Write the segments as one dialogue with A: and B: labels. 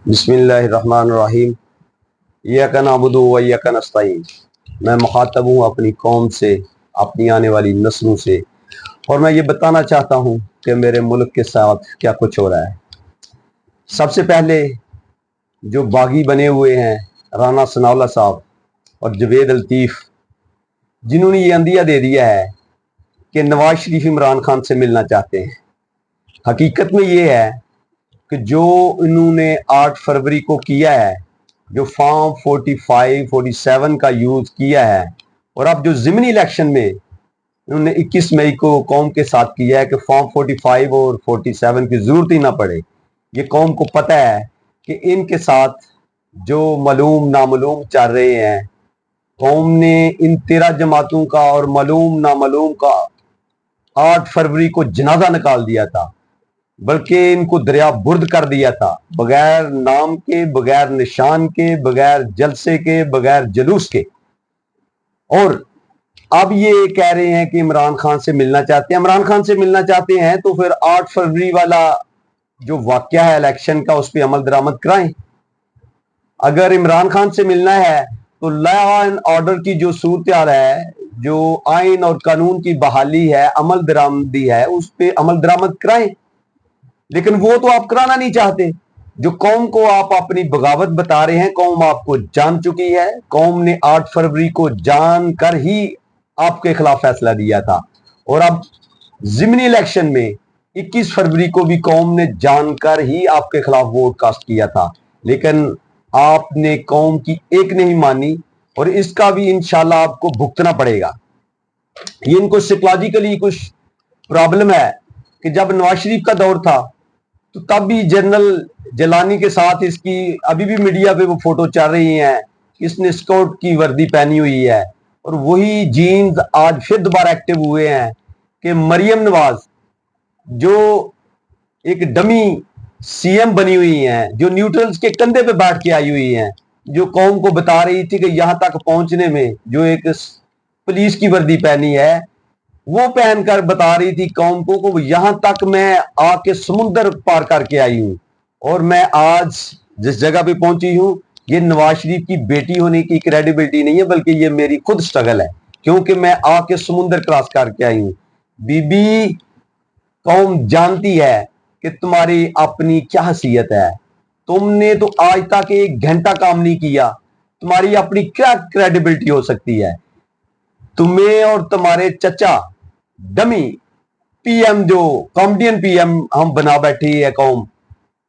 A: بسم اللہ الرحمن الرحیم ایاک نعبد و ایاک نستعین۔ میں مخاطب ہوں اپنی قوم سے، اپنی آنے والی نسلوں سے، اور میں یہ بتانا چاہتا ہوں کہ میرے ملک کے ساتھ کیا کچھ ہو رہا ہے۔ سب سے پہلے جو باغی بنے ہوئے ہیں رانا ثناءاللہ صاحب اور جوید الطیف، جنہوں نے یہ عندیہ دے دیا ہے کہ نواز شریف عمران خان سے ملنا چاہتے ہیں، حقیقت میں یہ ہے کہ جو انہوں نے 8 فروری کو کیا ہے، جو فارم 45 47 کا یوز کیا ہے، اور اب جو ضمنی الیکشن میں انہوں نے 21 مئی کو قوم کے ساتھ کیا ہے کہ فارم 45 اور 47 کی ضرورت ہی نہ پڑے۔ یہ قوم کو پتہ ہے کہ ان کے ساتھ جو معلوم نامعلوم چل رہے ہیں، قوم نے ان 13 جماعتوں کا اور معلوم نامعلوم کا 8 فروری کو جنازہ نکال دیا تھا، بلکہ ان کو دریا برد کر دیا تھا، بغیر نام کے، بغیر نشان کے، بغیر جلسے کے، بغیر جلوس کے۔ اور اب یہ کہہ رہے ہیں کہ عمران خان سے ملنا چاہتے ہیں۔ عمران خان سے ملنا چاہتے ہیں تو پھر 8 فروری والا جو واقعہ ہے الیکشن کا، اس پہ عمل درآمد کرائیں۔ اگر عمران خان سے ملنا ہے تو لا اینڈ آرڈر کی جو صورتحال ہے، جو آئین اور قانون کی بحالی ہے، عمل درآمدی ہے، اس پہ عمل درآمد کرائیں۔ لیکن وہ تو آپ کرانا نہیں چاہتے۔ جو قوم کو آپ اپنی بغاوت بتا رہے ہیں، قوم آپ کو جان چکی ہے۔ قوم نے 8 فروری کو جان کر ہی آپ کے خلاف فیصلہ دیا تھا، اور اب ضمنی الیکشن میں 21 فروری کو بھی قوم نے جان کر ہی آپ کے خلاف ووٹ کاسٹ کیا تھا، لیکن آپ نے قوم کی ایک نہیں مانی، اور اس کا بھی انشاءاللہ آپ کو بھگتنا پڑے گا۔ یہ ان کو سائیکولوجیکلی کچھ پرابلم ہے کہ جب نواز شریف کا دور تھا تو تب بھی جنرل جیلانی کے ساتھ اس کی ابھی بھی میڈیا پہ وہ فوٹو چل رہی ہیں، اس نے اسکاؤٹ کی وردی پہنی ہوئی ہے، اور وہی جینز آج پھر دوبارہ ایکٹیو ہوئے ہیں کہ مریم نواز جو ایک ڈمی سی ایم بنی ہوئی ہیں، جو نیوٹرلز کے کندھے پہ بیٹھ کے آئی ہوئی ہیں، جو قوم کو بتا رہی تھی کہ یہاں تک پہنچنے میں جو ایک پولیس کی وردی پہنی ہے، وہ پہن کر بتا رہی تھی قوم کو کہ یہاں تک میں آ کے سمندر پار کر کے آئی ہوں، اور میں آج جس جگہ پہ پہنچی ہوں، یہ نواز شریف کی بیٹی ہونے کی کریڈیبلٹی نہیں ہے، بلکہ یہ میری خود سٹرگل ہے، کیونکہ میں آ کے سمندر کراس کر کے آئی ہوں۔ بی بی، قوم جانتی ہے کہ تمہاری اپنی کیا حیثیت ہے۔ تم نے تو آج تک 1 گھنٹہ کام نہیں کیا، تمہاری اپنی کیا کریڈیبلٹی ہو سکتی ہے؟ تمہیں اور تمہارے چچا ڈمی پی ایم، جو کامیڈین پی ایم ہم بنا بیٹھی ہے قوم،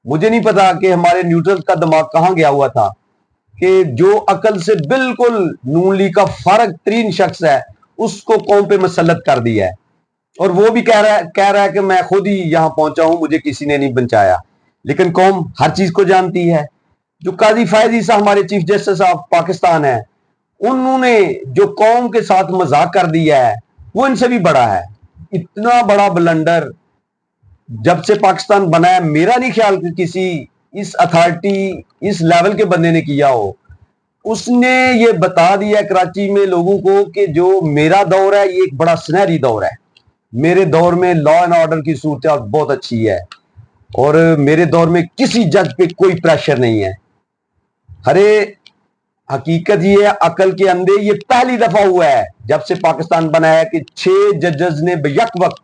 A: مجھے نہیں پتا کہ ہمارے نیوٹرل کا دماغ کہاں گیا ہوا تھا کہ جو عقل سے بالکل نون لیگ کا فارغ ترین شخص ہے، اس کو قوم پہ مسلط کر دیا ہے، اور وہ بھی کہہ رہا ہے کہ میں خود ہی یہاں پہنچا ہوں، مجھے کسی نے نہیں بچایا۔ لیکن قوم ہر چیز کو جانتی ہے۔ جو قاضی فائز عیسیٰ ہمارے چیف جسٹس آف پاکستان ہے، انہوں نے جو قوم کے ساتھ مذاق کر دیا ہے، وہ ان سے بھی بڑا ہے۔ اتنا بڑا بلنڈر جب سے پاکستان بنا ہے، میرا نہیں خیال کہ کسی اس اتھارٹی، اس لیول کے بندے نے کیا ہو۔ اس نے یہ بتا دیا کراچی میں لوگوں کو کہ جو میرا دور ہے یہ ایک بڑا سنہری دور ہے، میرے دور میں لا اینڈ آرڈر کی صورتحال بہت اچھی ہے، اور میرے دور میں کسی جج پہ کوئی پریشر نہیں ہے۔ ارے حقیقت یہ ہے، عقل کے اندھے، یہ پہلی دفعہ ہوا ہے جب سے پاکستان بنا ہے کہ 6 ججز نے بیک وقت،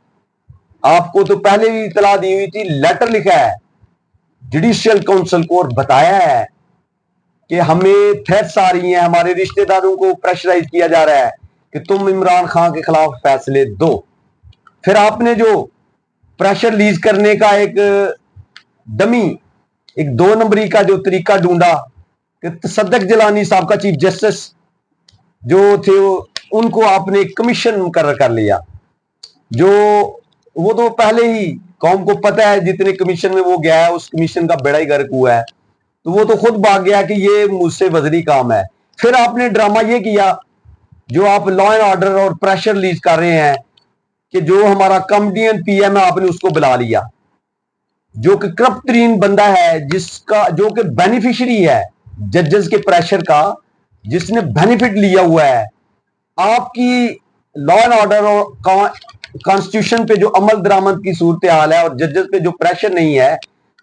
A: آپ کو تو پہلے بھی اطلاع دی ہوئی تھی، لیٹر لکھا ہے جوڈیشل کونسل کو اور بتایا ہے کہ ہمیں تھریٹس آ رہی ہیں، ہمارے رشتہ داروں کو پریشرائز کیا جا رہا ہے کہ تم عمران خان کے خلاف فیصلے دو۔ پھر آپ نے جو پریشر ریلیز کرنے کا ایک ڈمی، ایک 2 نمبری کا جو طریقہ ڈھونڈا کہ تصدق جیلانی صاحب کا چیف جسٹس جو تھے، ان کو آپ نے کمیشن مقرر کر لیا، جو وہ تو پہلے ہی قوم کو پتہ ہے جتنے کمیشن میں وہ گیا ہے، اس کمیشن کا بیڑا ہی غرق ہوا ہے، تو وہ تو خود بھاگ گیا کہ یہ مجھ سے وزری کام ہے۔ پھر آپ نے ڈرامہ یہ کیا، جو آپ لا اینڈ آرڈر اور پریشر ریلیز کر رہے ہیں، کہ جو ہمارا کامیڈین پی ایم ہے، آپ نے اس کو بلا لیا، جو کہ کرپٹ ترین بندہ ہے، جس کا جو کہ بینیفیشری ہے ججز کے پریشر کا، جس نے بینیفٹ لیا ہوا ہے۔ آپ کی لا اینڈ آرڈر اور کانسٹیٹیوشن پہ جو عمل درآمد کی صورتحال ہے، اور ججز پہ جو پریشر نہیں ہے،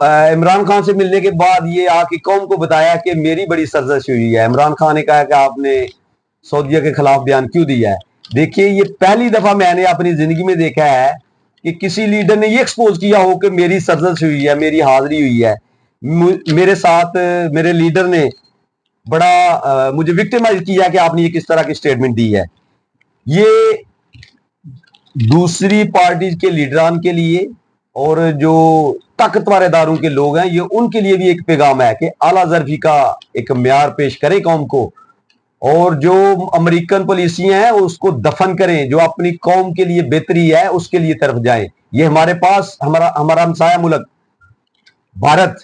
A: عمران خان سے ملنے کے بعد یہ آ کے قوم کو بتایا کہ میری بڑی سرزش ہوئی ہے. عمران خان نے کہا کہ آپ نے سعودیہ کے خلاف بیان کیوں دیا ہے. دیکھیے یہ پہلی دفعہ میں نے اپنی زندگی میں دیکھا ہے کہ کسی لیڈر نے یہ ایکسپوز کیا ہو کہ میری سرزش ہوئی ہے, میری حاضری ہوئی ہے, میرے ساتھ میرے لیڈر نے بڑا مجھے وکٹمائز کیا کہ آپ نے یہ کس طرح کی سٹیٹمنٹ دی ہے. یہ دوسری پارٹیز کے لیڈران کے لیے اور جو طاقتور اداروں کے لوگ ہیں, یہ ان کے لیے بھی ایک پیغام ہے کہ اعلیٰ ظرفی کا ایک معیار پیش کریں قوم کو, اور جو امریکن پالیسیاں ہیں اس کو دفن کریں, جو اپنی قوم کے لیے بہتری ہے اس کے لیے طرف جائیں. یہ ہمارے پاس ہمارا ہمسایہ ملک بھارت,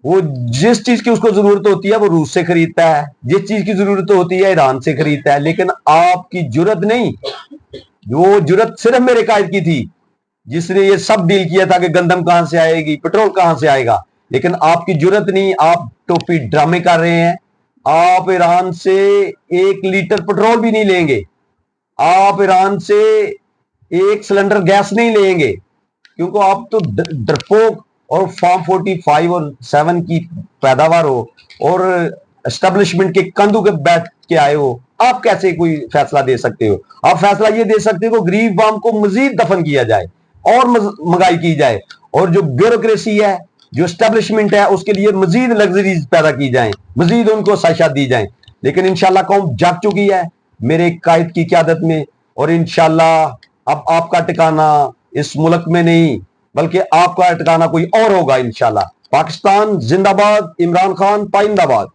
A: وہ جس چیز کی اس کو ضرورت ہوتی ہے وہ روس سے خریدتا ہے, جس چیز کی ضرورت ہوتی ہے ایران سے خریدتا ہے. لیکن آپ کی جرت نہیں, وہ جرت صرف میرے قائد کی تھی جس نے یہ سب ڈیل کیا تھا کہ گندم کہاں سے آئے گی, پیٹرول کہاں سے آئے گا. لیکن آپ کی جرت نہیں, آپ ٹوپی ڈرامے کر رہے ہیں. آپ ایران سے 1 لیٹر پیٹرول بھی نہیں لیں گے, آپ ایران سے 1 سلنڈر گیس نہیں لیں گے, کیونکہ آپ تو ڈرپوک اور فارم 45 اور 7 کی پیداوار ہو اور اسٹیبلشمنٹ کے کندھوں کے بیٹھ کے آئے ہو. آپ کیسے کوئی فیصلہ دے سکتے ہو؟ آپ فیصلہ یہ دے سکتے ہو کہ غریب عوام کو مزید دفن کیا جائے اور مہنگائی کی جائے, اور جو بیوروکریسی ہے, جو اسٹیبلشمنٹ ہے, اس کے لیے مزید لگژریز پیدا کی جائیں, مزید ان کو سائشات دی جائیں. لیکن انشاءاللہ قوم جاگ چکی ہے میرے قائد کی قیادت میں, اور انشاءاللہ اب آپ کا ٹھکانہ اس ملک میں نہیں بلکہ آپ کا ٹھکانہ کوئی اور ہوگا انشاءاللہ. پاکستان زندہ باد, عمران خان پائندہ باد.